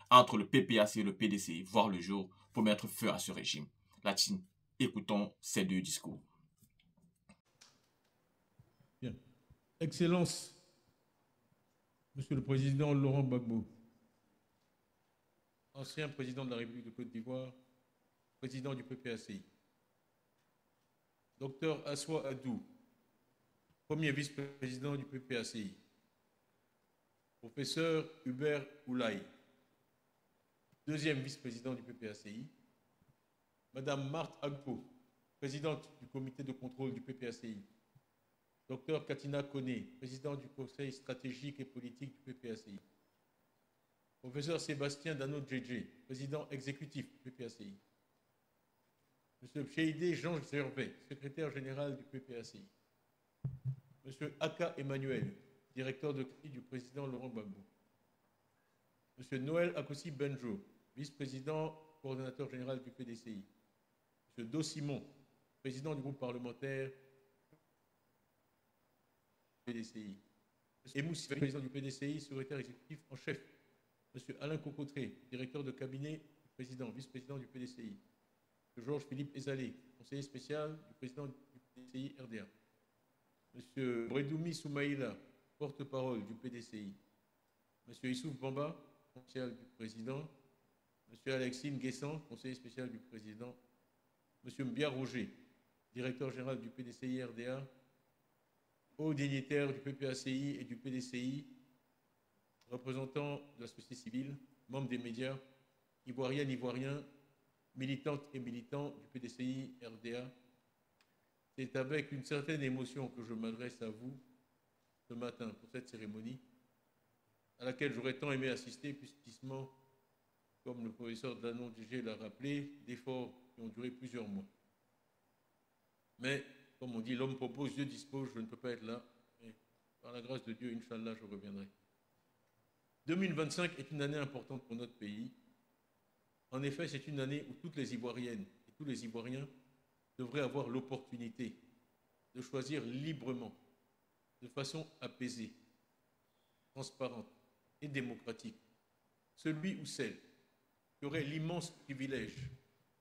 entre le PPAC et le PDCI voir le jour pour mettre feu à ce régime. Latine, écoutons ces deux discours. Bien. Excellence, Monsieur le Président Laurent Gbagbo, ancien président de la République de Côte d'Ivoire, président du PPACI. Docteur Assoua Adou, premier vice-président du PPACI. Professeur Hubert Oulaye, deuxième vice-président du PPACI. Madame Marthe Agbo, présidente du comité de contrôle du PPACI. Docteur Katina Koné, président du conseil stratégique et politique du PPACI. Professeur Sébastien Dano-Djedje, président exécutif du PPACI. Monsieur Cheidé Jean Gervais, secrétaire général du PPACI. Monsieur Aka Emmanuel, directeur de crédit du président Laurent Gbagbo. Monsieur Noël Akossi Benjo, vice-président coordonnateur général du PDCI. Monsieur Do Simon, président du groupe parlementaire du PDCI. Monsieur Emous, président du PDCI, secrétaire exécutif en chef. Monsieur Alain Cocotré, directeur de cabinet du président, vice-président du PDCI. Monsieur Georges-Philippe Ezalé, conseiller spécial du président du PDCI RDA. Monsieur Bredoumi Soumaïla, porte-parole du PDCI. Monsieur Issouf Bamba, conseiller du président. Monsieur Alexine Guessan, conseiller spécial du président. Monsieur Mbia Roger, directeur général du PDCI RDA. Hauts dignitaires du PPACI et du PDCI, représentants de la société civile, membres des médias, ivoiriennes, ivoiriens, militantes et militants du PDCI RDA. C'est avec une certaine émotion que je m'adresse à vous ce matin pour cette cérémonie, à laquelle j'aurais tant aimé assister, puisqu'issement, comme le professeur Dano-Djedje l'a rappelé, d'efforts qui ont duré plusieurs mois. Mais, comme on dit, l'homme propose, Dieu dispose, je ne peux pas être là, mais par la grâce de Dieu, Inch'Allah, je reviendrai. 2025 est une année importante pour notre pays. En effet, c'est une année où toutes les Ivoiriennes et tous les Ivoiriens devraient avoir l'opportunité de choisir librement, de façon apaisée, transparente et démocratique, celui ou celle qui aurait l'immense privilège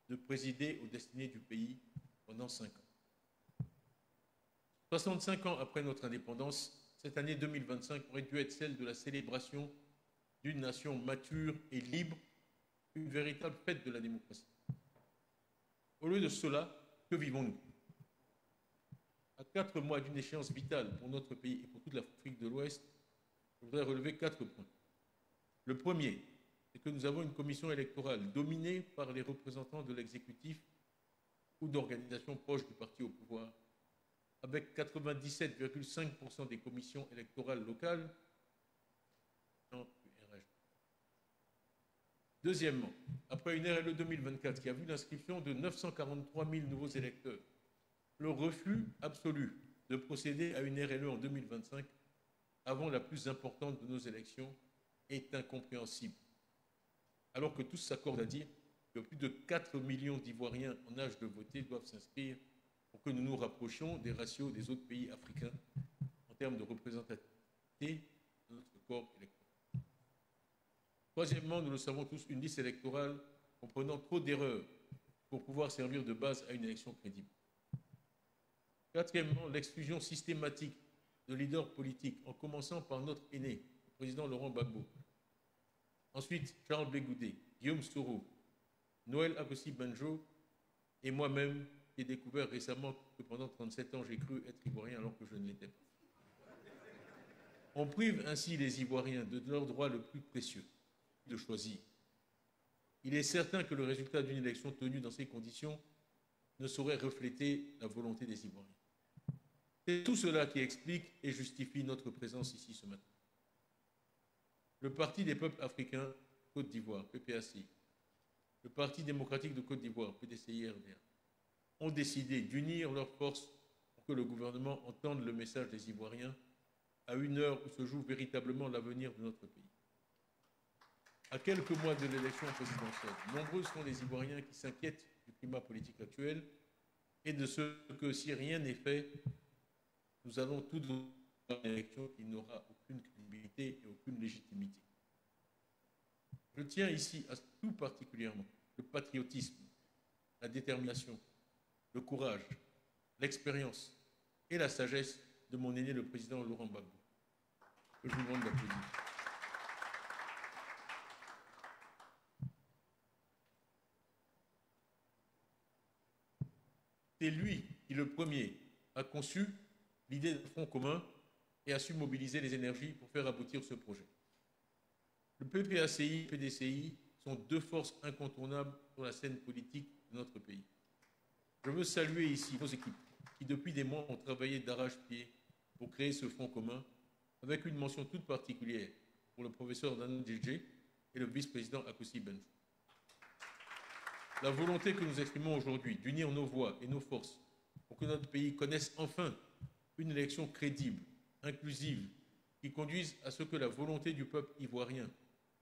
de présider aux destinées du pays pendant 5 ans. 65 ans après notre indépendance, cette année 2025 aurait dû être celle de la célébration d'une nation mature et libre, une véritable fête de la démocratie. Au lieu de cela, que vivons-nous? À 4 mois d'une échéance vitale pour notre pays et pour toute l'Afrique de l'Ouest, je voudrais relever 4 points. Le premier, c'est que nous avons une commission électorale dominée par les représentants de l'exécutif ou d'organisations proches du parti au pouvoir, avec 97,5% des commissions électorales locales dans l'URH. Deuxièmement, après une RLE 2024 qui a vu l'inscription de 943 000 nouveaux électeurs, le refus absolu de procéder à une RLE en 2025 avant la plus importante de nos élections est incompréhensible. Alors que tous s'accordent à dire que plus de 4 millions d'Ivoiriens en âge de voter doivent s'inscrire pour que nous nous rapprochions des ratios des autres pays africains en termes de représentativité de notre corps électoral. Troisièmement, nous le savons tous, une liste électorale comprenant trop d'erreurs pour pouvoir servir de base à une élection crédible. Quatrièmement, l'exclusion systématique de leaders politiques, en commençant par notre aîné, le président Laurent Gbagbo. Ensuite, Charles Blé Goudé, Guillaume Soro, Noël Akossi Benjo et moi-même, qui ai découvert récemment que pendant 37 ans, j'ai cru être ivoirien alors que je ne l'étais pas. On prive ainsi les Ivoiriens de leur droit le plus précieux, de choisir. Il est certain que le résultat d'une élection tenue dans ces conditions ne saurait refléter la volonté des Ivoiriens. C'est tout cela qui explique et justifie notre présence ici ce matin. Le Parti des peuples africains, Côte d'Ivoire, PPACI, le Parti démocratique de Côte d'Ivoire, PDCI-RDA, ont décidé d'unir leurs forces pour que le gouvernement entende le message des Ivoiriens à une heure où se joue véritablement l'avenir de notre pays. À quelques mois de l'élection présidentielle, nombreux sont les Ivoiriens qui s'inquiètent du climat politique actuel et de ce que, si rien n'est fait, nous allons tout droit à une élection qui n'aura aucune crédibilité et aucune légitimité. Je tiens ici à tout particulièrement le patriotisme, la détermination, le courage, l'expérience et la sagesse de mon aîné, le président Laurent Gbagbo. Je vous demande d'applaudir. C'est lui qui, le premier, a conçu l'idée de front commun et a su mobiliser les énergies pour faire aboutir ce projet. Le PPACI et le PDCI sont deux forces incontournables sur la scène politique de notre pays. Je veux saluer ici nos équipes qui, depuis des mois, ont travaillé d'arrache-pied pour créer ce front commun, avec une mention toute particulière pour le professeur Danou Djedje et le vice-président Akoussi Benjou. La volonté que nous exprimons aujourd'hui d'unir nos voix et nos forces pour que notre pays connaisse enfin une élection crédible, inclusive, qui conduise à ce que la volonté du peuple ivoirien,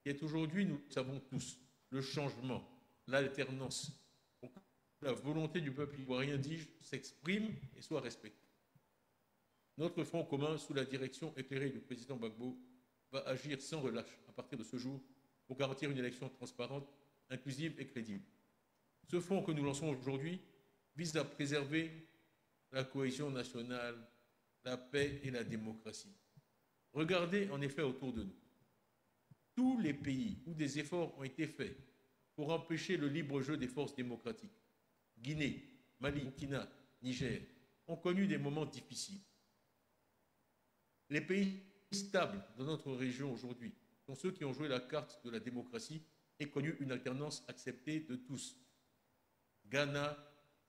qui est aujourd'hui, nous le savons tous, le changement, l'alternance, pour que la volonté du peuple ivoirien, dis-je, s'exprime et soit respectée. Notre front commun, sous la direction éclairée du président Gbagbo, va agir sans relâche à partir de ce jour pour garantir une élection transparente, inclusive et crédible. Ce front que nous lançons aujourd'hui vise à préserver la cohésion nationale, la paix et la démocratie. Regardez en effet autour de nous. Tous les pays où des efforts ont été faits pour empêcher le libre jeu des forces démocratiques, Guinée, Mali, Burkina, Niger, ont connu des moments difficiles. Les pays stables de notre région aujourd'hui sont ceux qui ont joué la carte de la démocratie et connu une alternance acceptée de tous. Ghana,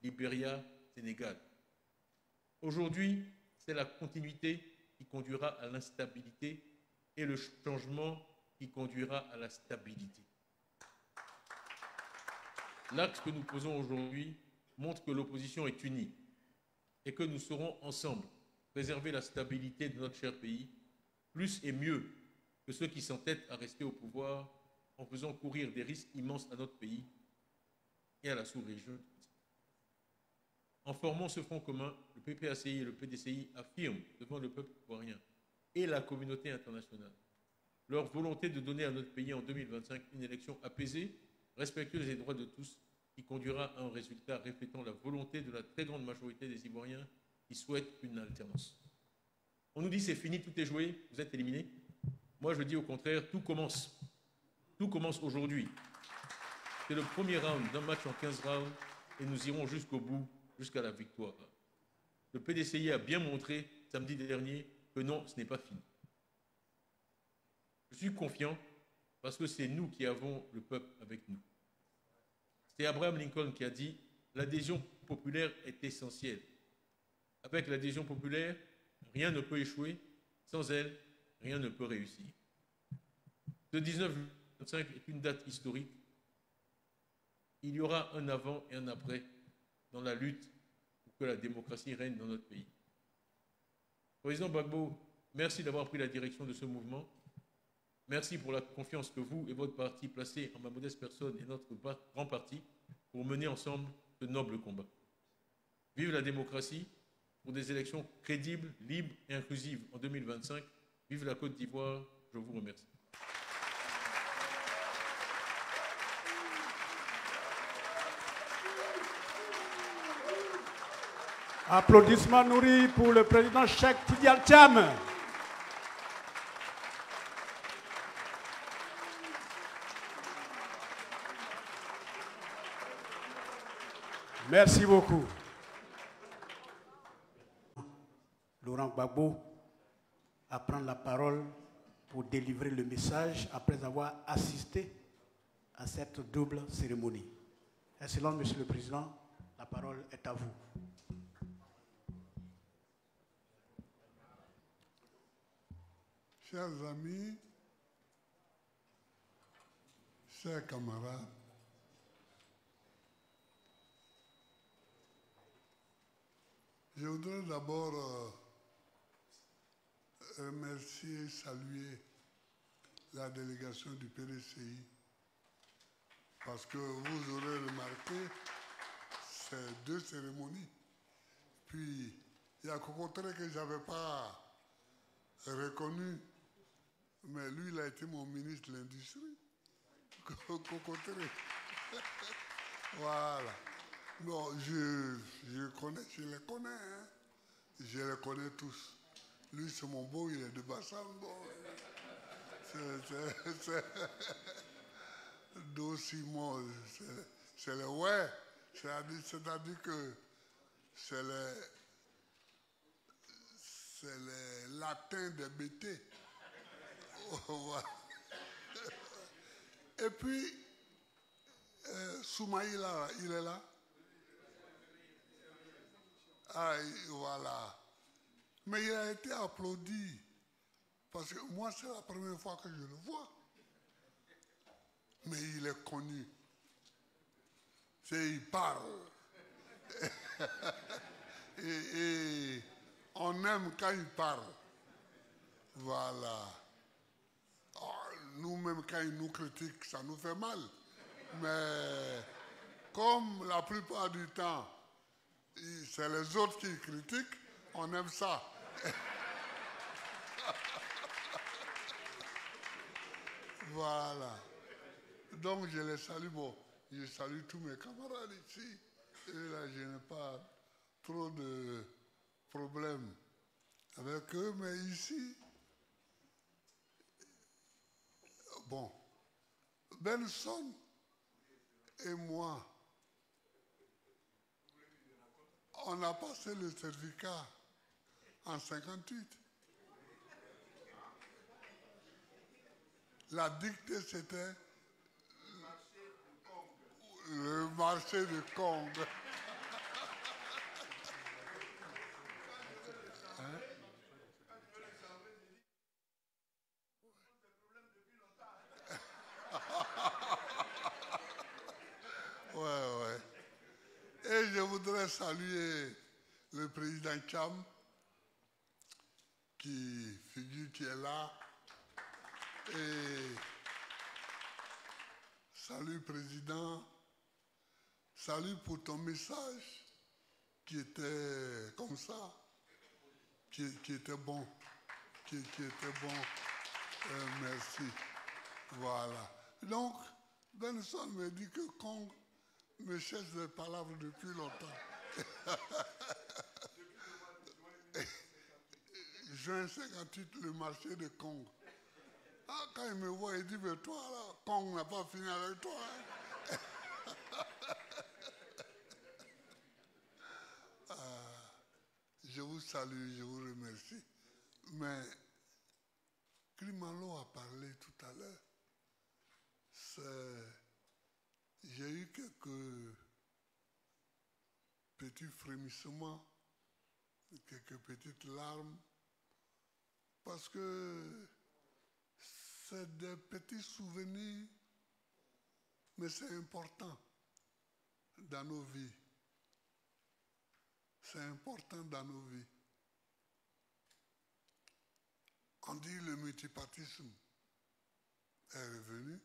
Libéria, Sénégal. Aujourd'hui, c'est la continuité qui conduira à l'instabilité et le changement qui conduira à la stabilité. L'axe que nous posons aujourd'hui montre que l'opposition est unie et que nous saurons ensemble préserver la stabilité de notre cher pays, plus et mieux que ceux qui s'entêtent à rester au pouvoir en faisant courir des risques immenses à notre pays et à la sous-région. En formant ce front commun, le PPACI et le PDCI affirment devant le peuple ivoirien et la communauté internationale leur volonté de donner à notre pays en 2025 une élection apaisée, respectueuse des droits de tous, qui conduira à un résultat reflétant la volonté de la très grande majorité des Ivoiriens qui souhaitent une alternance. On nous dit c'est fini, tout est joué, vous êtes éliminés. Moi je dis au contraire, tout commence. Tout commence aujourd'hui. C'est le premier round d'un match en 15 rounds et nous irons jusqu'au bout, jusqu'à la victoire. Le PDCI a bien montré samedi dernier que non, ce n'est pas fini. Je suis confiant parce que c'est nous qui avons le peuple avec nous. C'est Abraham Lincoln qui a dit « L'adhésion populaire est essentielle. Avec l'adhésion populaire, rien ne peut échouer. Sans elle, rien ne peut réussir. » Ce 19-25 est une date historique. Il y aura un avant et un après dans la lutte pour que la démocratie règne dans notre pays. Président Gbagbo, merci d'avoir pris la direction de ce mouvement. Merci pour la confiance que vous et votre parti placez en ma modeste personne et notre grand parti pour mener ensemble ce noble combat. Vive la démocratie pour des élections crédibles, libres et inclusives en 2025. Vive la Côte d'Ivoire. Je vous remercie. Applaudissements nourris pour le président Cheikh Tidiane Thiam. Merci beaucoup. Laurent Gbagbo à prendre la parole pour délivrer le message après avoir assisté à cette double cérémonie. Excellence, Monsieur le Président, la parole est à vous. Chers amis, chers camarades, je voudrais d'abord remercier, saluer la délégation du PDCI parce que vous aurez remarqué ces deux cérémonies. Puis, il y a Kokotré que je n'avais pas reconnu, mais lui, il a été mon ministre de l'Industrie. Cocotré. Voilà. Non, je les connais. Hein. Je les connais tous. Lui, c'est mon beau, il est de Bassam. Bon. C'est Simon, c'est le ouais. C'est-à-dire que c'est le latin des BT. Et puis, Soumaïla, il est là. Ah, voilà. Mais il a été applaudi. Parce que moi, c'est la première fois que je le vois. Mais il est connu. Il parle. et on aime quand il parle. Voilà. Oh, nous-mêmes, quand il nous critique, ça nous fait mal. Mais comme la plupart du temps, c'est les autres qui critiquent, on aime ça. Voilà. Donc je les salue. Bon, je salue tous mes camarades ici. Et là, je n'ai pas trop de problèmes avec eux, mais ici, bon, Benson et moi, on a passé le certificat en 58. La dictée, c'était le marché de Kong. Hein? Ouais. Et je voudrais saluer le président Cham, qui est là. Et salut président, salut pour ton message qui était comme ça, qui était bon, qui était bon. Merci. Voilà. Donc, Benson me dit que Kong me cherche des palabres depuis longtemps. Juin 58, le marché de Kong. Ah, quand il me voit, il dit, mais toi, là, Kong n'a pas fini avec toi. Hein? Je vous salue, je vous remercie. Mais Klimalo a parlé tout à l'heure. J'ai eu quelques petits frémissements, quelques petites larmes, parce que c'est des petits souvenirs, mais c'est important dans nos vies. C'est important dans nos vies. On dit le multipartisme est revenu.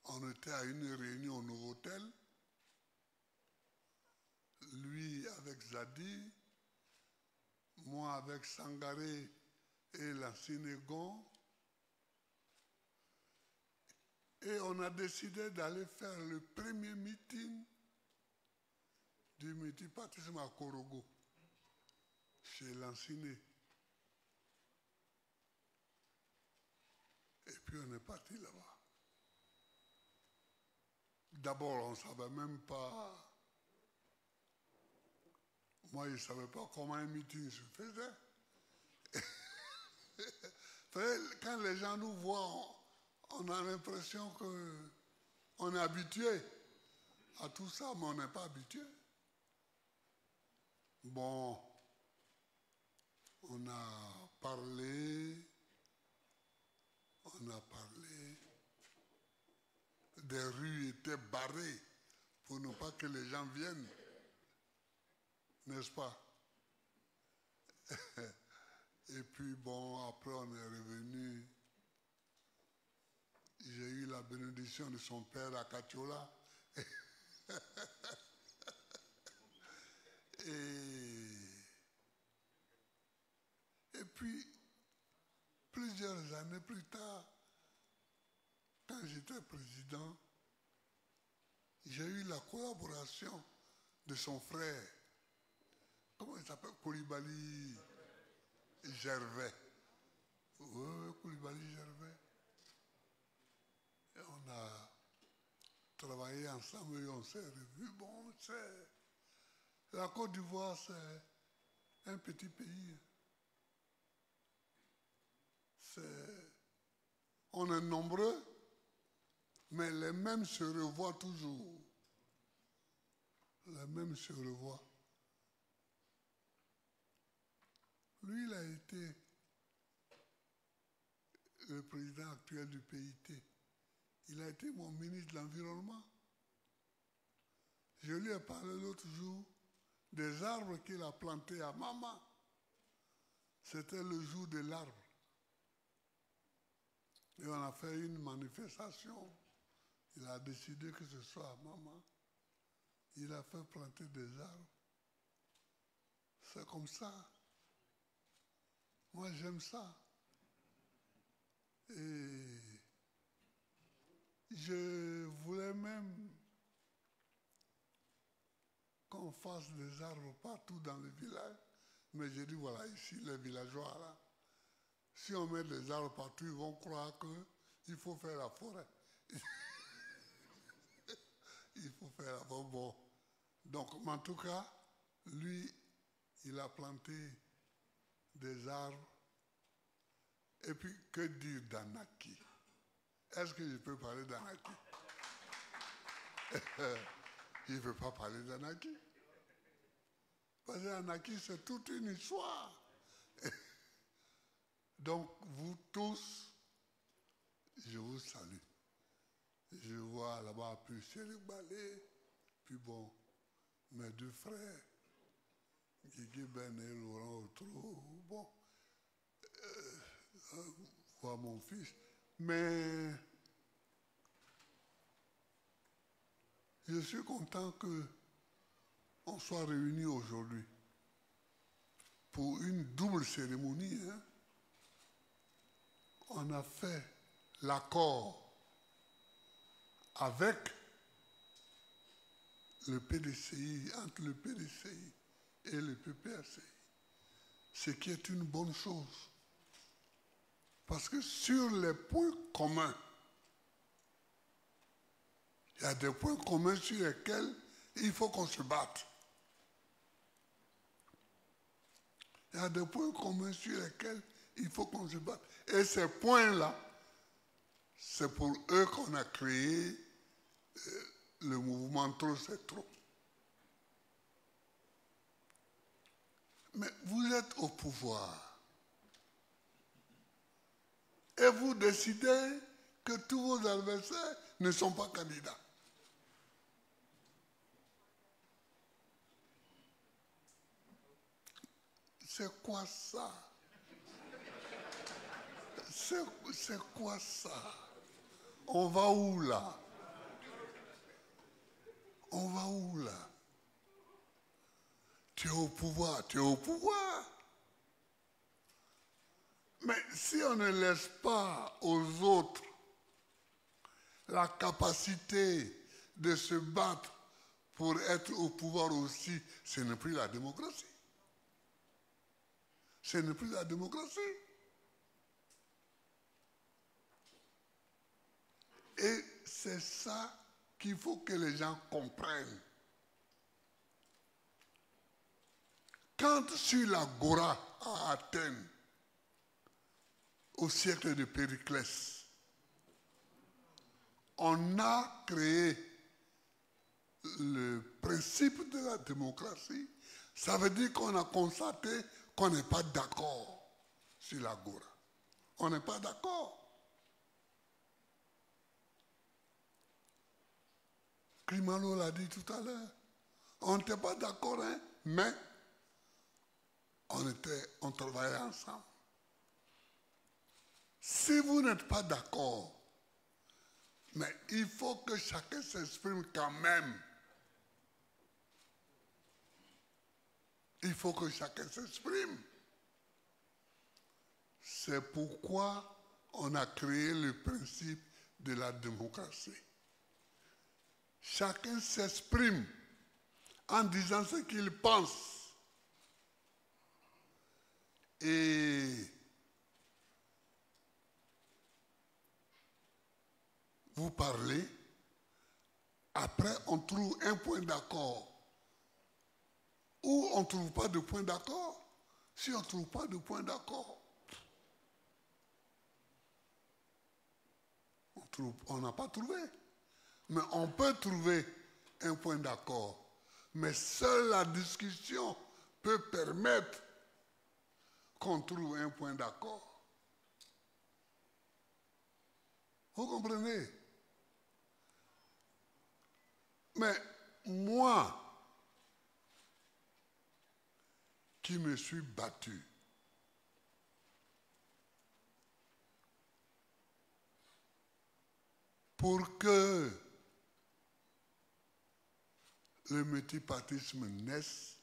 On était à une réunion au Novotel, lui avec Zadi, moi avec Sangaré et la Sénégon. Et on a décidé d'aller faire le premier meeting du multipartisme à Korogo, chez Lanciné. Et puis on est parti là-bas. D'abord, on ne savait même pas. Moi, je ne savais pas comment un meeting se faisait. Quand les gens nous voient, on a l'impression qu'on est habitué à tout ça, mais on n'est pas habitué. Bon, on a parlé, des rues étaient barrées pour ne pas que les gens viennent, n'est-ce pas? Et puis bon, après on est revenu. J'ai eu la bénédiction de son père à Katiola. Et puis, plusieurs années plus tard, quand j'étais président, j'ai eu la collaboration de son frère. Comment il s'appelle? Koulibaly Gervais. Oui, Koulibaly Gervais. Et on a travaillé ensemble et on s'est revus. Bon, la Côte d'Ivoire, c'est un petit pays. On est nombreux, mais les mêmes se revoient toujours. Les mêmes se revoient. Lui, il a été le président actuel du PIT. Il a été mon ministre de l'Environnement. Je lui ai parlé l'autre jour des arbres qu'il a plantés à Mama. C'était le jour de l'arbre. Et on a fait une manifestation. Il a décidé que ce soit à Mama. Il a fait planter des arbres. C'est comme ça. Moi, j'aime ça. Et je voulais même qu'on fasse des arbres partout dans le village. Mais j'ai dit, voilà, ici, les villageois, là, si on met des arbres partout, ils vont croire qu'il faut faire la forêt. Il faut faire la forêt. Bon. Donc, en tout cas, lui, il a planté des arbres. Et puis, que dire d'Anaki? Est-ce que je peux parler d'Anaki? Il ne veut pas parler d'Anaki. Parce qu'Anaki, c'est toute une histoire. Donc, vous tous, je vous salue. Je vois là-bas plus Chéri Balé, puis bon, mes deux frères, Guigui Ben et Laurent Outreau, bon, voir mon fils. Mais je suis content qu'on soit réunis aujourd'hui pour une double cérémonie. Hein. On a fait l'accord avec le PDCI, entre le PDCI et le PPRCI, ce qui est une bonne chose. Parce que sur les points communs, il y a des points communs sur lesquels il faut qu'on se batte. Il y a des points communs sur lesquels il faut qu'on se batte. Et ces points-là, c'est pour eux qu'on a créé le mouvement Trop c'est trop. Mais vous êtes au pouvoir. Et vous décidez que tous vos adversaires ne sont pas candidats. C'est quoi ça? C'est quoi ça? On va où là? On va où là? Tu es au pouvoir, tu es au pouvoir. Mais si on ne laisse pas aux autres la capacité de se battre pour être au pouvoir aussi, ce n'est plus la démocratie. Ce n'est plus la démocratie. Et c'est ça qu'il faut que les gens comprennent. Quand sur l'agora à Athènes, au siècle de Périclès, on a créé le principe de la démocratie, ça veut dire qu'on a constaté qu'on n'est pas d'accord sur l'agora. On n'est pas d'accord. Krimalo l'a dit tout à l'heure. On n'était pas d'accord, hein, mais on travaillait ensemble. Si vous n'êtes pas d'accord, mais il faut que chacun s'exprime quand même. Il faut que chacun s'exprime. C'est pourquoi on a créé le principe de la démocratie. Chacun s'exprime en disant ce qu'il pense. Et vous parlez, après on trouve un point d'accord. Ou on ne trouve pas de point d'accord. Si on ne trouve pas de point d'accord, on n'a pas trouvé. Mais on peut trouver un point d'accord. Mais seule la discussion peut permettre qu'on trouve un point d'accord. Vous comprenez? Mais moi, qui me suis battu pour que le multipartisme naisse,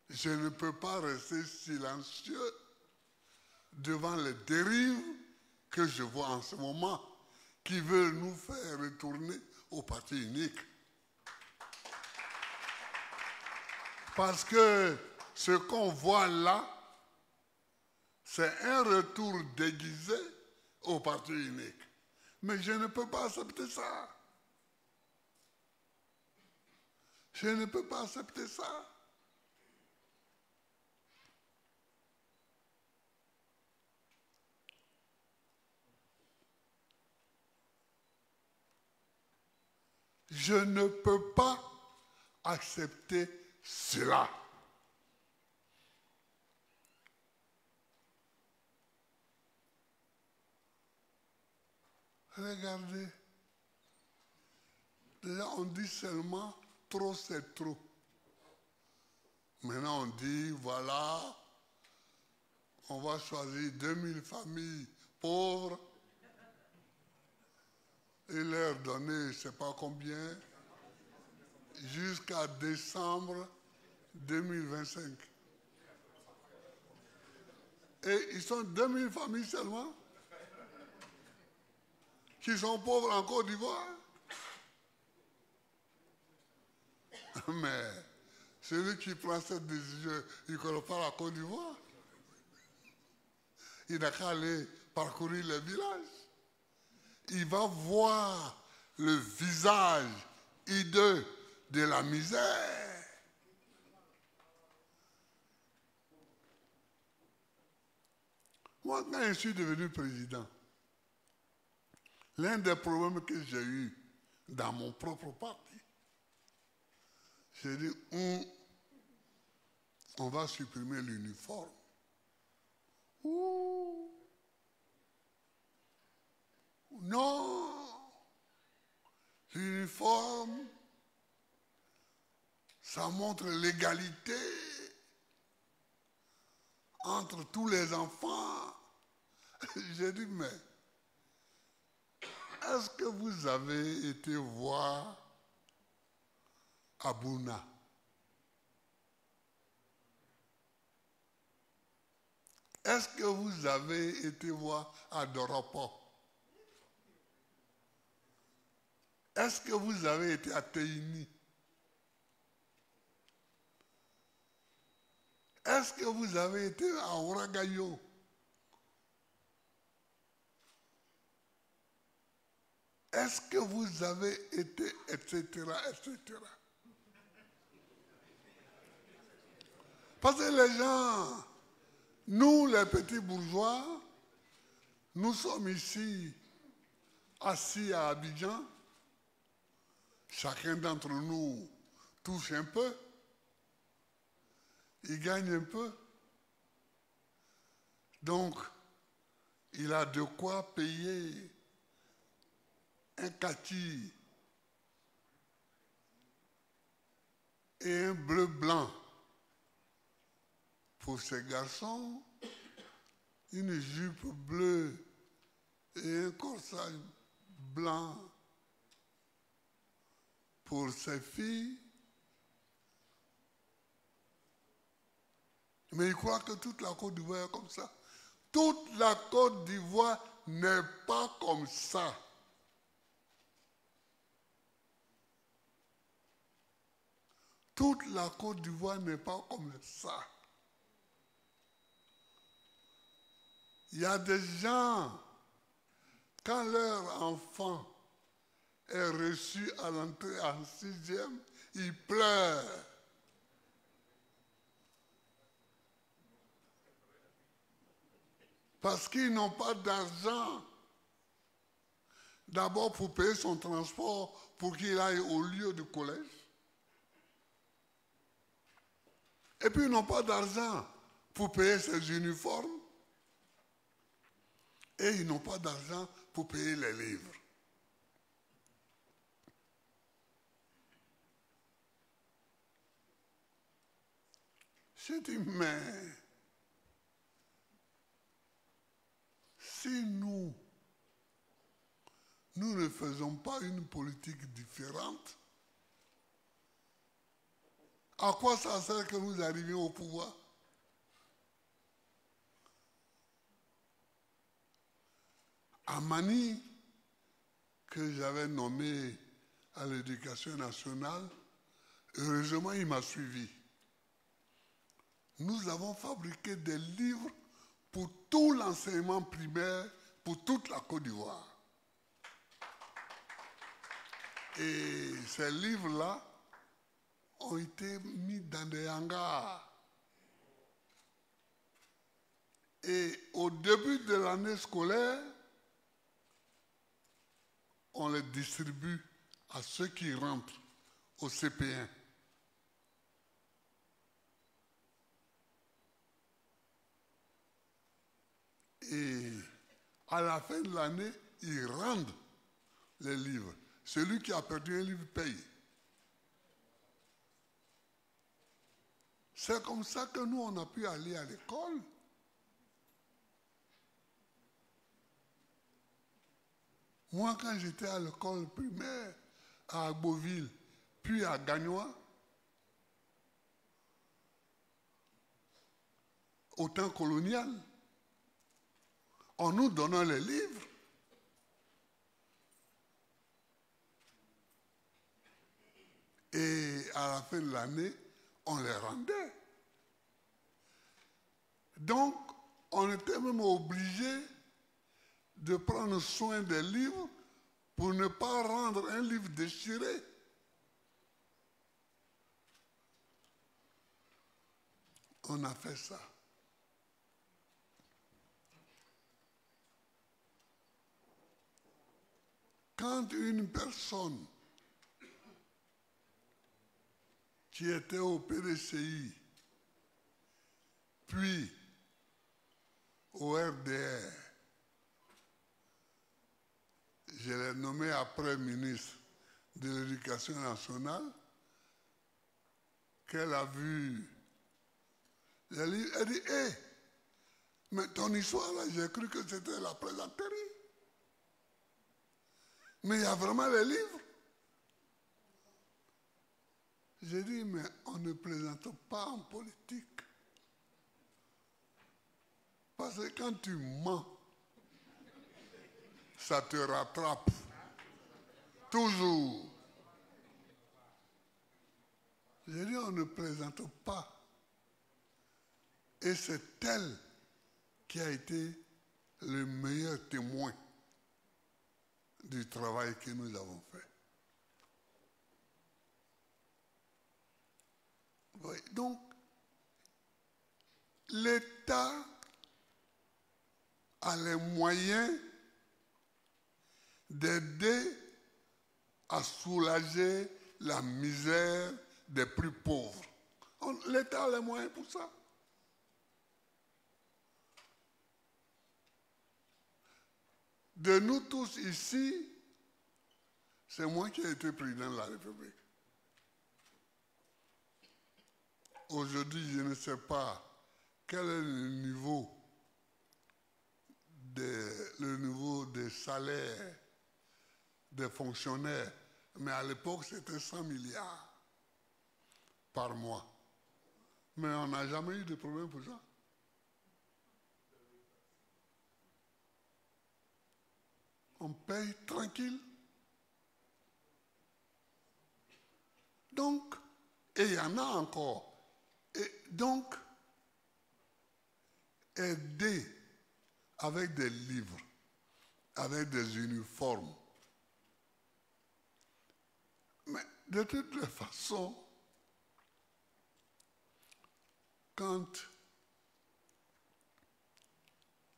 je ne peux pas rester silencieux devant les dérives que je vois en ce moment qui veulent nous faire retourner au parti unique. Parce que ce qu'on voit là, c'est un retour déguisé au parti unique. Mais je ne peux pas accepter ça. Je ne peux pas accepter ça. Je ne peux pas accepter cela. Regardez. Là, on dit seulement trop, c'est trop. Maintenant, on dit, voilà, on va choisir 2000 familles pauvres et leur donner, je ne sais pas combien, jusqu'à décembre 2025. Et ils sont 2000 familles seulement qui sont pauvres en Côte d'Ivoire. Mais celui qui prend cette décision, il ne connaît pas la Côte d'Ivoire. Il n'a qu'à aller parcourir les villages. Il va voir le visage hideux de la misère. Moi, quand je suis devenu président, l'un des problèmes que j'ai eu dans mon propre parti, j'ai dit, on va supprimer l'uniforme. Non, l'uniforme, ça montre l'égalité entre tous les enfants. J'ai dit, mais est-ce que vous avez été voir Abouna? Est-ce que vous avez été voir à Doropo? Est-ce que vous avez été à Teini? Est-ce que vous avez été à Oragayo? Est-ce que vous avez été, etc., etc. Parce que les gens, nous les petits bourgeois, nous sommes ici, assis à Abidjan. Chacun d'entre nous touche un peu. Il gagne un peu. Donc, il a de quoi payer un kaki et un bleu blanc pour ses garçons, une jupe bleue et un corsage blanc pour ses filles. Mais il croit que toute la Côte d'Ivoire est comme ça. Toute la Côte d'Ivoire n'est pas comme ça. Toute la Côte d'Ivoire n'est pas comme ça. Il y a des gens, quand leur enfant est reçu à l'entrée en 6e, ils pleurent. Parce qu'ils n'ont pas d'argent. D'abord pour payer son transport pour qu'il aille au lieu du collège. Et puis ils n'ont pas d'argent pour payer ses uniformes. Et ils n'ont pas d'argent pour payer les livres. Je dis, mais si nous ne faisons pas une politique différente, à quoi ça sert que nous arrivions au pouvoir? Amani, que j'avais nommé à l'éducation nationale, heureusement il m'a suivi. Nous avons fabriqué des livres pour tout l'enseignement primaire, pour toute la Côte d'Ivoire. Et ces livres-là ont été mis dans des hangars. Et au début de l'année scolaire, on les distribue à ceux qui rentrent au CP1. Et à la fin de l'année, ils rendent les livres. Celui qui a perdu un livre paye. C'est comme ça que nous, on a pu aller à l'école. Moi, quand j'étais à l'école primaire, à Agboville, puis à Gagnois, au temps colonial, en nous donnant les livres, et à la fin de l'année, on les rendait. Donc, on était même obligé de prendre soin des livres pour ne pas rendre un livre déchiré. On a fait ça. Quand une personne qui était au PDCI, puis au RDR, je l'ai nommé après ministre de l'Éducation nationale, qu'elle a vu les livres, elle dit, hé, mais ton histoire là, j'ai cru que c'était la plaisanterie. Mais il y a vraiment les livres. J'ai dit, mais on ne plaisante pas en politique. Parce que quand tu mens, ça te rattrape. Toujours. J'ai dit, on ne plaisante pas. Et c'est elle qui a été le meilleur témoin du travail que nous avons fait. Oui, donc, l'État a les moyens d'aider à soulager la misère des plus pauvres. L'État a les moyens pour ça. De nous tous ici, c'est moi qui ai été président de la République. Aujourd'hui, je ne sais pas quel est le niveau des salaires des fonctionnaires, mais à l'époque, c'était 100 milliards par mois. Mais on n'a jamais eu de problème pour ça. On paye tranquille. Donc, et il y en a encore. Et donc, aider avec des livres, avec des uniformes. Mais de toutes les façons, quand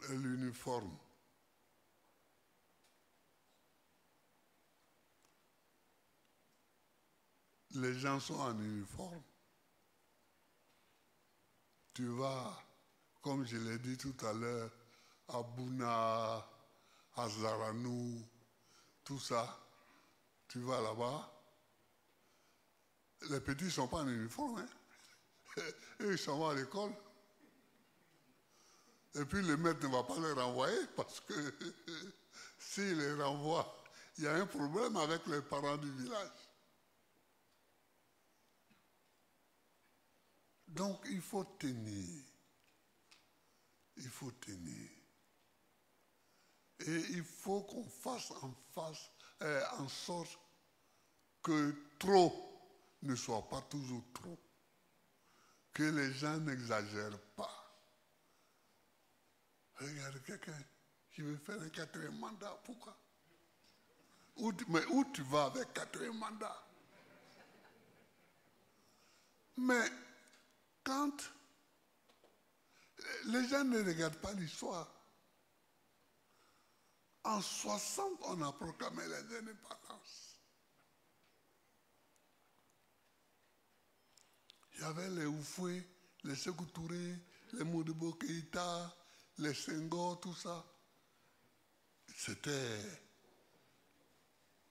l'uniforme les gens sont en uniforme, tu vas, comme je l'ai dit tout à l'heure, à Bouna, à Zaranou, tout ça, tu vas là-bas, les petits ne sont pas en uniforme, hein? Eux, ils s'en vont à l'école. Et puis le maître ne va pas les renvoyer parce que s'il les renvoie, il y a un problème avec les parents du village. Donc il faut tenir. Il faut tenir. Et il faut qu'on fasse en sorte que trop ne soit pas toujours trop. Que les gens n'exagèrent pas. Regarde quelqu'un qui veut faire un 4e mandat. Pourquoi? Mais où tu vas avec 4e mandat? Mais quand les gens ne regardent pas l'histoire, en 60, on a proclamé l'indépendance. Il y avait les Oufoué, les Sékou Touré, les Modibo Keïta, les Senghor, tout ça. C'était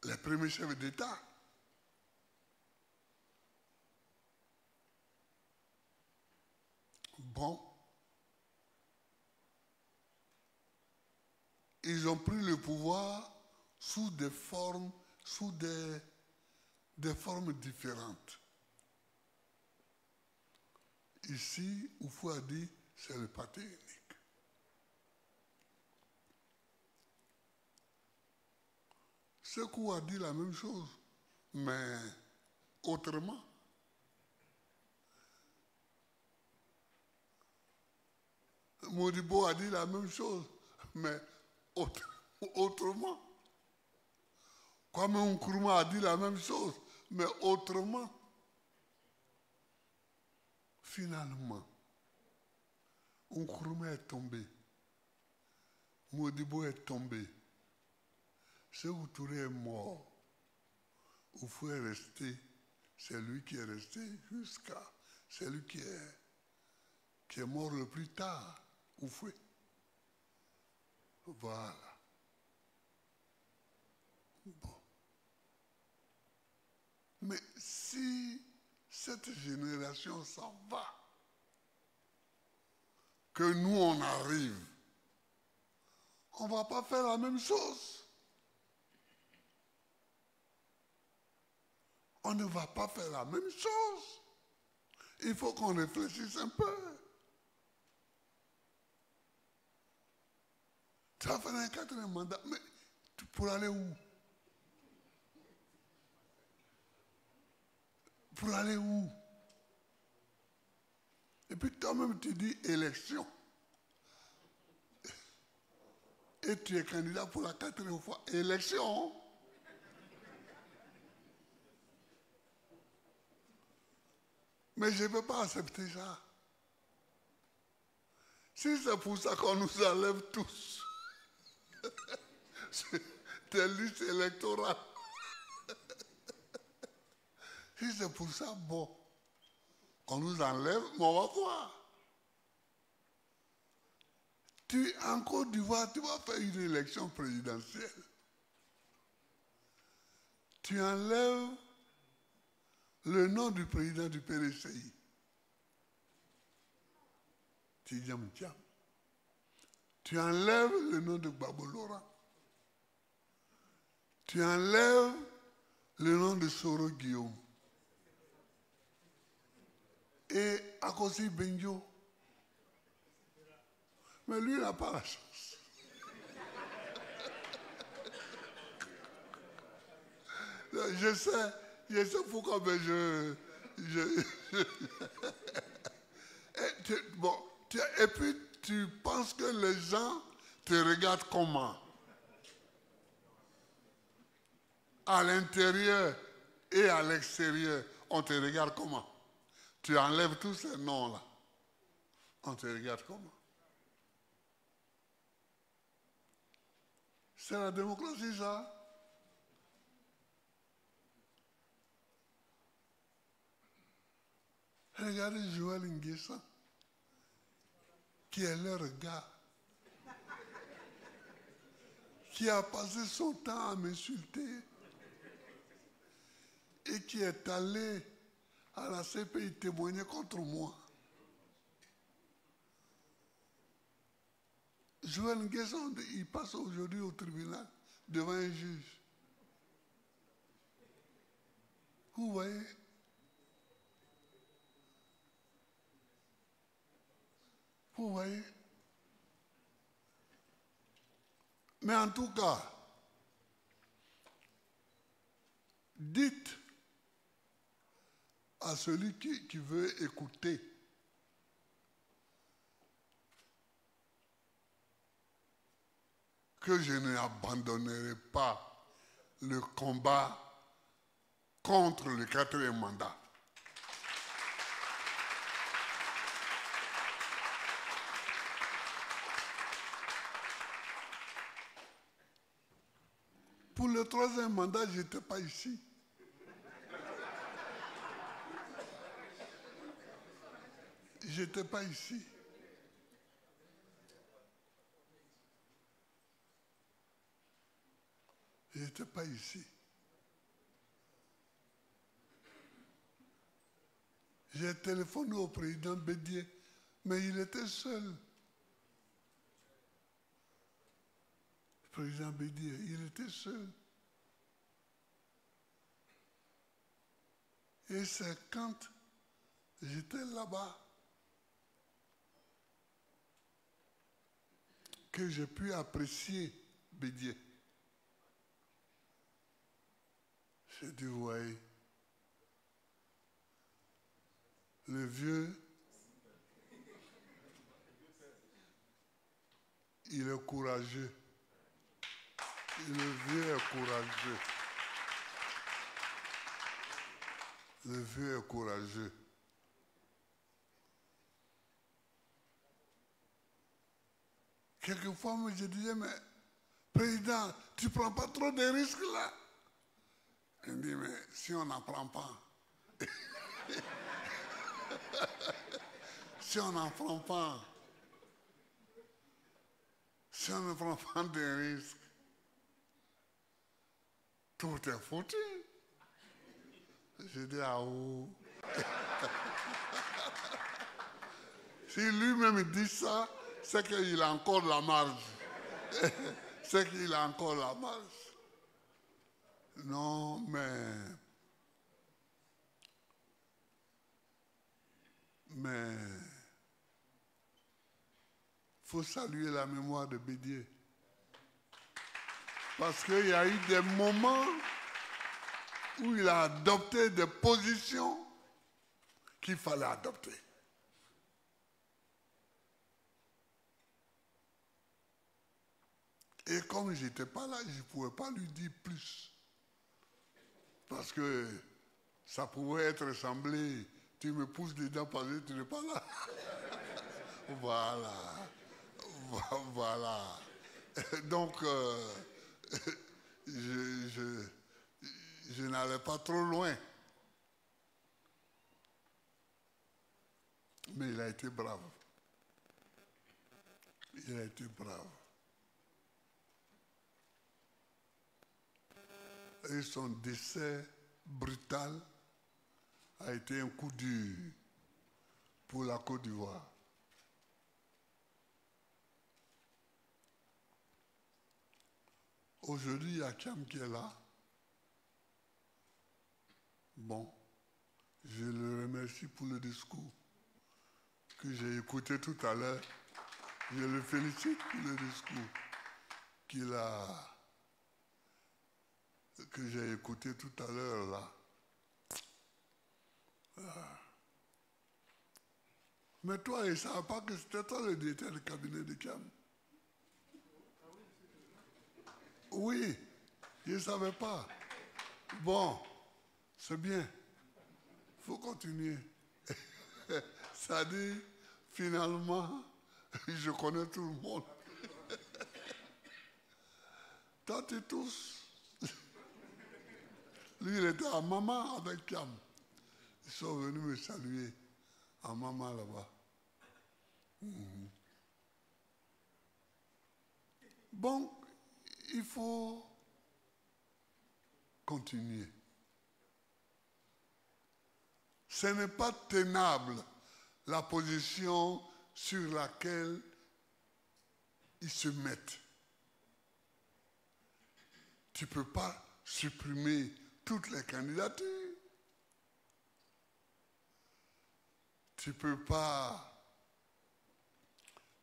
les premiers chefs d'État. Bon. Ils ont pris le pouvoir sous des formes, des formes différentes. Ici, Oufoué a dit, c'est le parti unique. Sékou a dit la même chose, mais autrement. Modibo a dit la même chose, mais autrement. Kwame Nkrumah a dit la même chose, mais autrement. Finalement, Nkrumah est tombé. Modibo est tombé. Sékou Touré est mort. Oufoué est resté. C'est lui qui est resté jusqu'à... C'est lui qui est mort le plus tard. Oufoué. Voilà. Bon. Mais si cette génération s'en va, que nous on arrive, on ne va pas faire la même chose. On ne va pas faire la même chose. Il faut qu'on réfléchisse un peu. Tu vas faire un 4e mandat, mais pour aller où? Pour aller où? Et puis toi-même tu dis élection. Et tu es candidat pour la 4e fois. Élection. Mais je ne peux pas accepter ça. Si c'est pour ça qu'on nous enlève tous des listes électorales, si c'est pour ça, bon, on nous enlève, mais on va voir. En Côte d'Ivoire, tu vas faire une élection présidentielle. Tu enlèves le nom du président du PDCI. Tidjam Thiam. Tu enlèves le nom de Gbagbo Laurent. Tu enlèves le nom de Soro Guillaume. et Akosi Benjo. Mais lui, il n'a pas la chance. Je sais pourquoi, mais et puis, tu penses que les gens te regardent comment? À l'intérieur et à l'extérieur, on te regarde comment? Tu enlèves tous ces noms-là. On te regarde comment? C'est la démocratie, ça. Regardez Joël Nguessa, qui est leur gars, qui a passé son temps à m'insulter et qui est allé à la CPI témoigner contre moi. Joël Nguessa, il passe aujourd'hui au tribunal devant un juge. Vous voyez? Vous voyez? Mais en tout cas, dites à celui qui veut écouter que je n'abandonnerai pas le combat contre le 4e mandat. Pour le 3e mandat, je n'étais pas ici. Je n'étais pas ici. Je n'étais pas ici. J'ai téléphoné au président Bédier, mais il était seul. Le président Bédier, il était seul. Et c'est quand j'étais là-bas que j'ai pu apprécier Bédier. J'ai dit, vous voyez, le vieux, il est courageux. Le vieux est courageux. Le vieux est courageux. Quelquefois, moi, je disais, mais président, tu ne prends pas trop de risques là? Il me dit, mais si on n'en prend pas, si on n'en prend pas, si on ne prend pas de risques, tout est foutu. Je dis, ah oh. Si lui-même dit ça, c'est qu'il a encore la marge. C'est qu'il a encore la marge. Non, mais il faut saluer la mémoire de Bédier. Parce qu'il y a eu des moments où il a adopté des positions qu'il fallait adopter. Et comme je n'étais pas là, je ne pouvais pas lui dire plus. Parce que ça pouvait être semblé, tu me pousses dedans parce que tu n'es pas là. Voilà. Voilà. Donc, je n'allais pas trop loin. Mais il a été brave. Il a été brave. Et son décès brutal a été un coup dur pour la Côte d'Ivoire. Aujourd'hui, il y a Cham qui est là. Bon, je le remercie pour le discours. que j'ai écouté tout à l'heure. Je le félicite pour le discours que j'ai écouté tout à l'heure là. Mais toi, il ne savait pas que c'était toi le directeur du cabinet de Kiam. Oui, je ne savais pas. Bon, c'est bien. Il faut continuer. Ça dit, finalement, je connais tout le monde. Toi, tu tous. Lui, il était à Maman avec Kiam. Ils sont venus me saluer à Maman là-bas. Bon, il faut continuer. Ce n'est pas tenable la position sur laquelle ils se mettent. Tu ne peux pas supprimer toutes les candidatures. Tu ne peux pas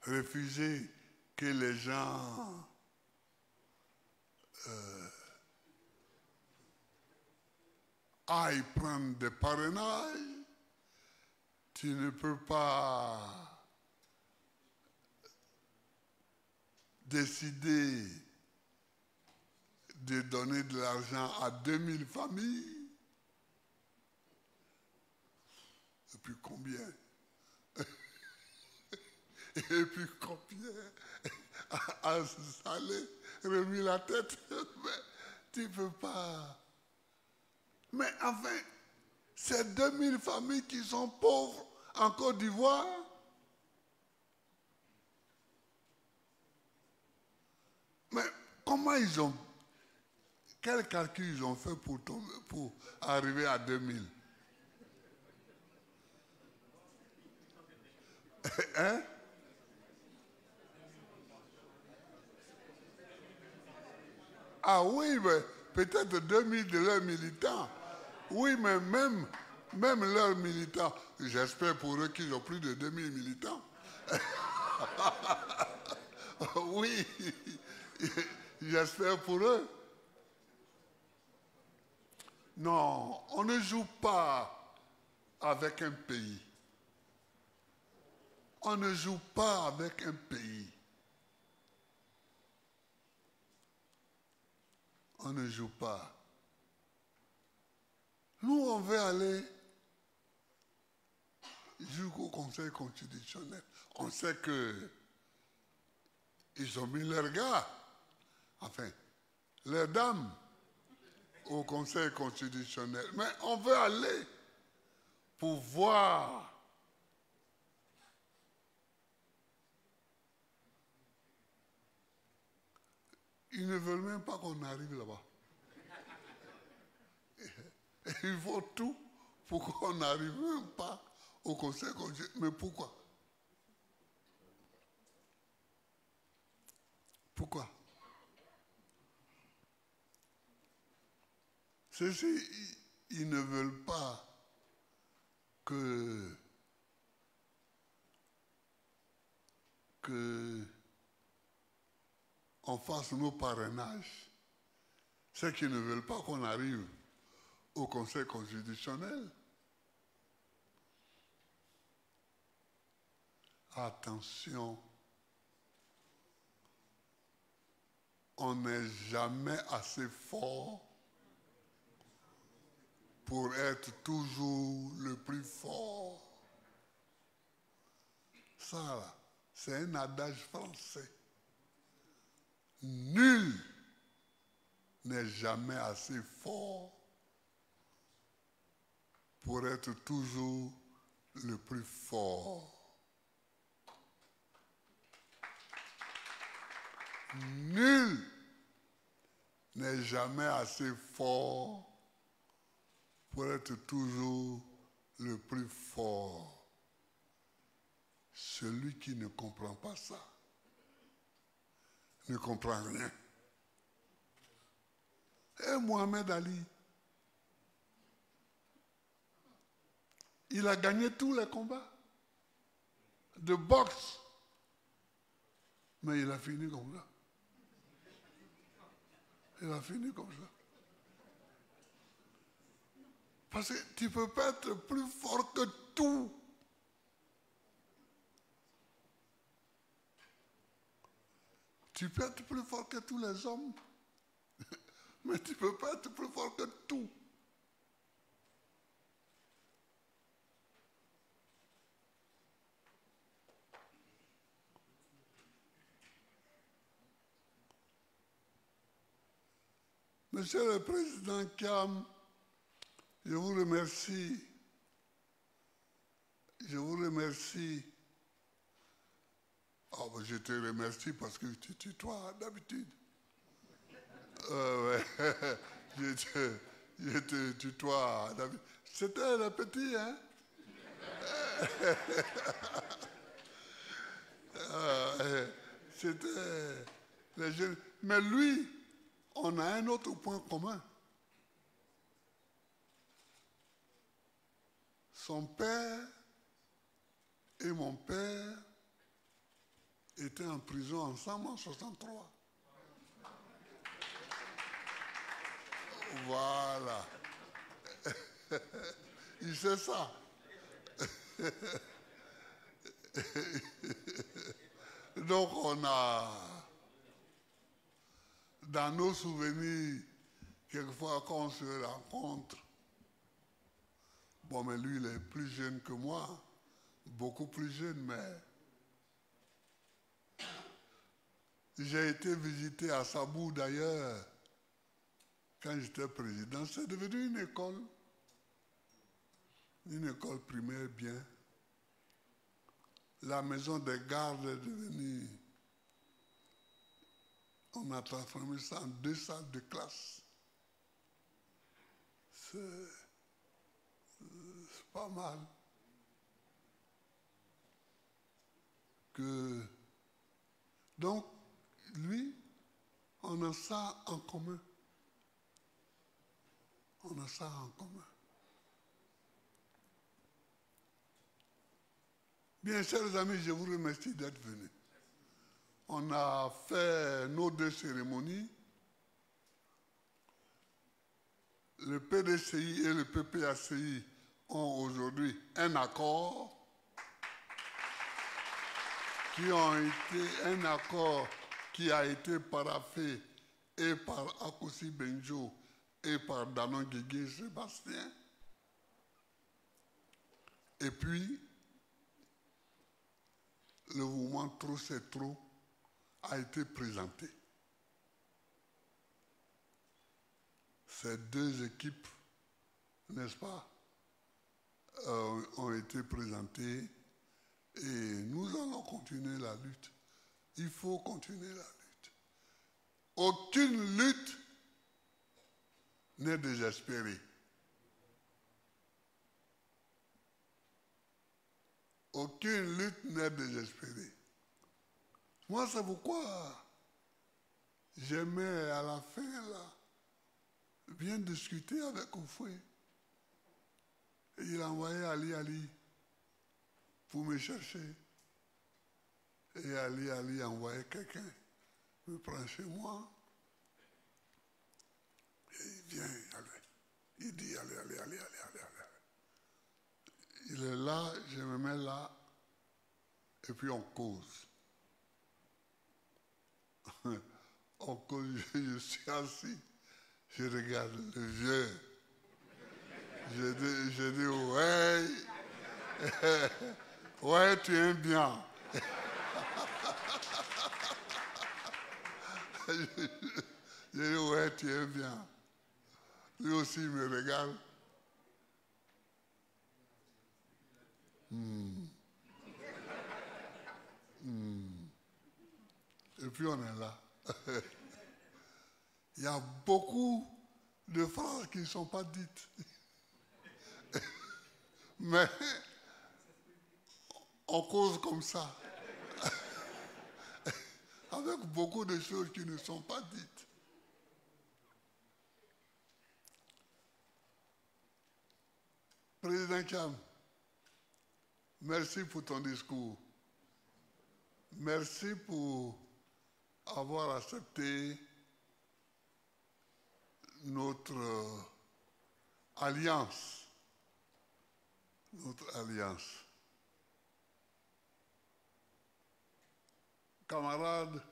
refuser que les gens aillent prendre des parrainages. Tu ne peux pas décider de donner de l'argent à 2000 familles. Et puis combien? Et puis combien a Saleh remis la tête? Mais tu ne peux pas. Mais enfin, ces 2000 familles qui sont pauvres en Côte d'Ivoire, mais comment ils ont, quel calcul ils ont fait pour arriver à 2000? Hein? Ah oui, mais peut-être 2000 de leurs militants. Oui, mais même leurs militants, j'espère pour eux qu'ils ont plus de 2000 militants. Oui, j'espère pour eux. Non, on ne joue pas avec un pays. On ne joue pas avec un pays. On ne joue pas. Nous, on veut aller jusqu'au Conseil constitutionnel. On sait que ils ont mis leurs gars, enfin, leurs dames, au Conseil constitutionnel. Mais on veut aller pour voir ils ne veulent même pas qu'on arrive là-bas. Il faut tout pour qu'on n'arrive même pas au Conseil constitutionnel. Mais pourquoi? Pourquoi? Ceux-ci, ils ne veulent pas que on fasse nos parrainages. Ceux qui ne veulent pas qu'on arrive au Conseil constitutionnel. Attention, on n'est jamais assez fort pour être toujours le plus fort. Ça, là, c'est un adage français. Nul n'est jamais assez fort pour être toujours le plus fort. Nul n'est jamais assez fort pour être toujours le plus fort. Celui qui ne comprend pas ça ne comprend rien. Et Mohamed Ali, il a gagné tous les combats. de boxe. Mais il a fini comme ça. Il a fini comme ça. Parce que tu ne peux pas être plus fort que tout. Tu peux être plus fort que tous les hommes, mais tu ne peux pas être plus fort que tout. Monsieur le Président Kiam, je vous remercie. Je vous remercie. Oh, ben je te remercie parce que tu tutoies d'habitude. Ouais. Je te tutoie d'habitude. C'était le petit, hein? C'était les jeunes. Mais lui, on a un autre point commun. Son père et mon père étaient en prison ensemble en 1963. Voilà. Il sait ça. Donc on a, dans nos souvenirs, quelquefois quand on se rencontre, bon mais lui il est plus jeune que moi, beaucoup plus jeune, mais j'ai été visité à Sabou d'ailleurs, quand j'étais président. C'est devenu une école primaire bien. La maison des gardes est devenue, on a transformé ça en 2 salles de classe. C'est pas mal. Donc, lui, on a ça en commun. On a ça en commun. Bien, chers amis, je vous remercie d'être venus. On a fait nos 2 cérémonies. Le PDCI et le PPACI ont aujourd'hui un accord qui a été paraphé et par Akossi Benjo et par Danon Guégué Sébastien. Et puis, le mouvement Trop c'est trop a été présenté. Ces 2 équipes, n'est-ce pas, ont été présentées et nous allons continuer la lutte. Il faut continuer la lutte. Aucune lutte n'est désespérée. Aucune lutte n'est désespérée. Moi, c'est pourquoi j'aimais à la fin, là, bien discuter avec Oufoué. Et il a envoyé Ali pour me chercher. Et Ali a envoyé quelqu'un me prendre chez moi. Et il vient, il dit allez. Il est là, je me mets là, et puis on cause. On cause, je suis assis, je regarde le vieux. Je dis ouais, ouais, tu aimes bien. Je dis ouais, tu aimes bien. Lui aussi il me regarde. Et puis on est là. Il y a beaucoup de phrases qui ne sont pas dites. Mais on cause comme ça. Avec beaucoup de choses qui ne sont pas dites. Président Kiam, merci pour ton discours. merci pour avoir accepté notre alliance. Notre alliance. Camarades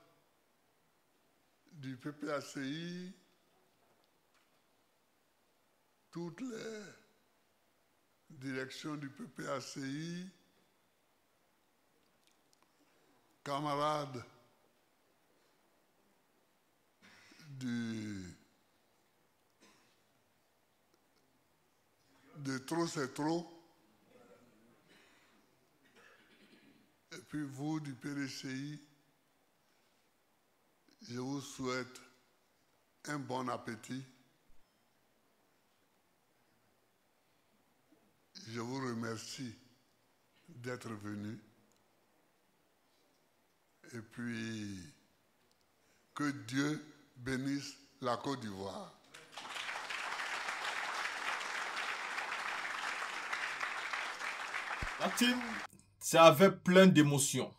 du PPACI, toutes les directions du PPACI, camarades de Trop c'est trop, et puis vous du PDCI, je vous souhaite un bon appétit. Je vous remercie d'être venus. Et puis, que Dieu bénisse la Côte d'Ivoire. La team, c'est avec plein d'émotions,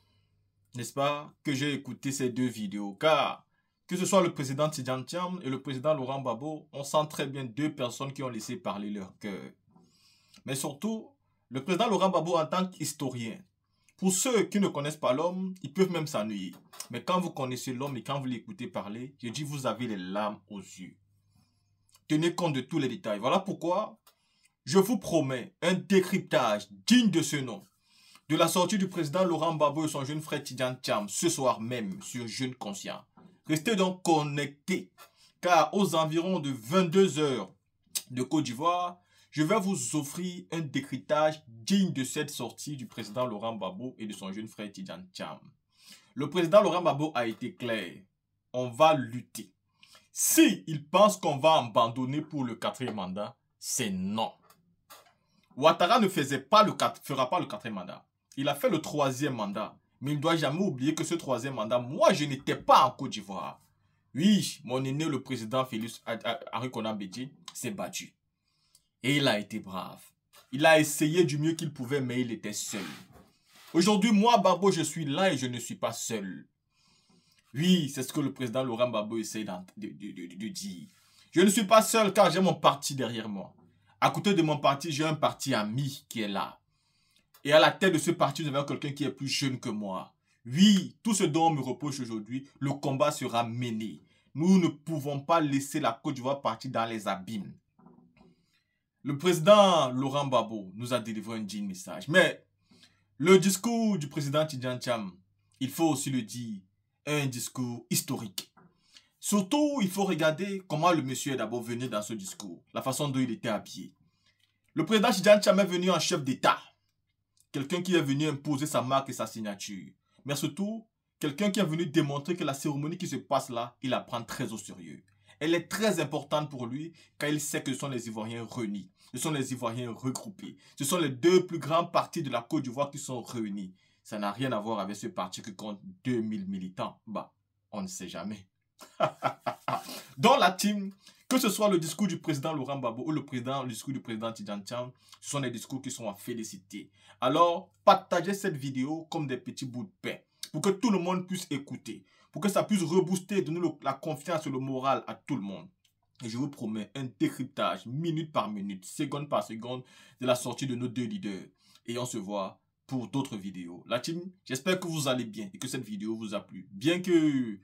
n'est-ce pas, que j'ai écouté ces deux vidéos. Car, que ce soit le président Tidjane Thiam et le président Laurent Gbagbo, on sent très bien deux personnes qui ont laissé parler leur cœur. Mais surtout, le président Laurent Gbagbo en tant qu'historien, pour ceux qui ne connaissent pas l'homme, ils peuvent même s'ennuyer. Mais quand vous connaissez l'homme et quand vous l'écoutez parler, je dis vous avez les larmes aux yeux. Tenez compte de tous les détails. Voilà pourquoi je vous promets un décryptage digne de ce nom de la sortie du président Laurent Gbagbo et son jeune frère Tidjane Thiam ce soir même sur Jeune Conscient. Restez donc connectés car aux environs de 22 h de Côte d'Ivoire, je vais vous offrir un décryptage digne de cette sortie du président Laurent Gbagbo et de son jeune frère Tidjane Thiam. Le président Laurent Gbagbo a été clair. On va lutter. S'il pense qu'on va abandonner pour le 4e mandat, c'est non. Ouattara ne fera pas le 4e mandat. Il a fait le 3e mandat. Mais il ne doit jamais oublier que ce 3e mandat, moi, je n'étais pas en Côte d'Ivoire. Oui, mon aîné, le président Félix Henri Konan Bédié, s'est battu. Et il a été brave. Il a essayé du mieux qu'il pouvait, mais il était seul. Aujourd'hui, moi, Gbagbo, je suis là et je ne suis pas seul. Oui, c'est ce que le président Laurent Gbagbo essaie de dire. Je ne suis pas seul car j'ai mon parti derrière moi. À côté de mon parti, j'ai un parti ami qui est là. Et à la tête de ce parti, nous avons quelqu'un qui est plus jeune que moi. Oui, tout ce dont on me reproche aujourd'hui, le combat sera mené. Nous ne pouvons pas laisser la Côte d'Ivoire partir dans les abîmes. Le président Laurent Gbagbo nous a délivré un digne message. Mais le discours du président Tidjane Thiam, il faut aussi le dire, un discours historique. Surtout, il faut regarder comment le monsieur est d'abord venu dans ce discours, la façon dont il était habillé. Le président Tidjane Thiam est venu en chef d'État. Quelqu'un qui est venu imposer sa marque et sa signature. Mais surtout, quelqu'un qui est venu démontrer que la cérémonie qui se passe là, il la prend très au sérieux. Elle est très importante pour lui car il sait que ce sont les Ivoiriens réunis. Ce sont les Ivoiriens regroupés. Ce sont les deux plus grands partis de la Côte d'Ivoire qui sont réunis. Ça n'a rien à voir avec ce parti qui compte 2000 militants. Bah, on ne sait jamais. Dans la team, que ce soit le discours du président Laurent Gbagbo ou le discours du président Tidjane Thiam, ce sont des discours qui sont à féliciter. Alors, partagez cette vidéo comme des petits bouts de pain pour que tout le monde puisse écouter, pour que ça puisse rebooster, donner la confiance et le moral à tout le monde. Et je vous promets un décryptage minute par minute, seconde par seconde de la sortie de nos deux leaders. Et on se voit pour d'autres vidéos. La team, j'espère que vous allez bien et que cette vidéo vous a plu. Bien que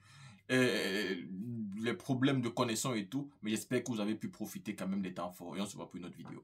les problèmes de connexion et tout, mais j'espère que vous avez pu profiter quand même des temps forts. Et on se voit pour une autre vidéo.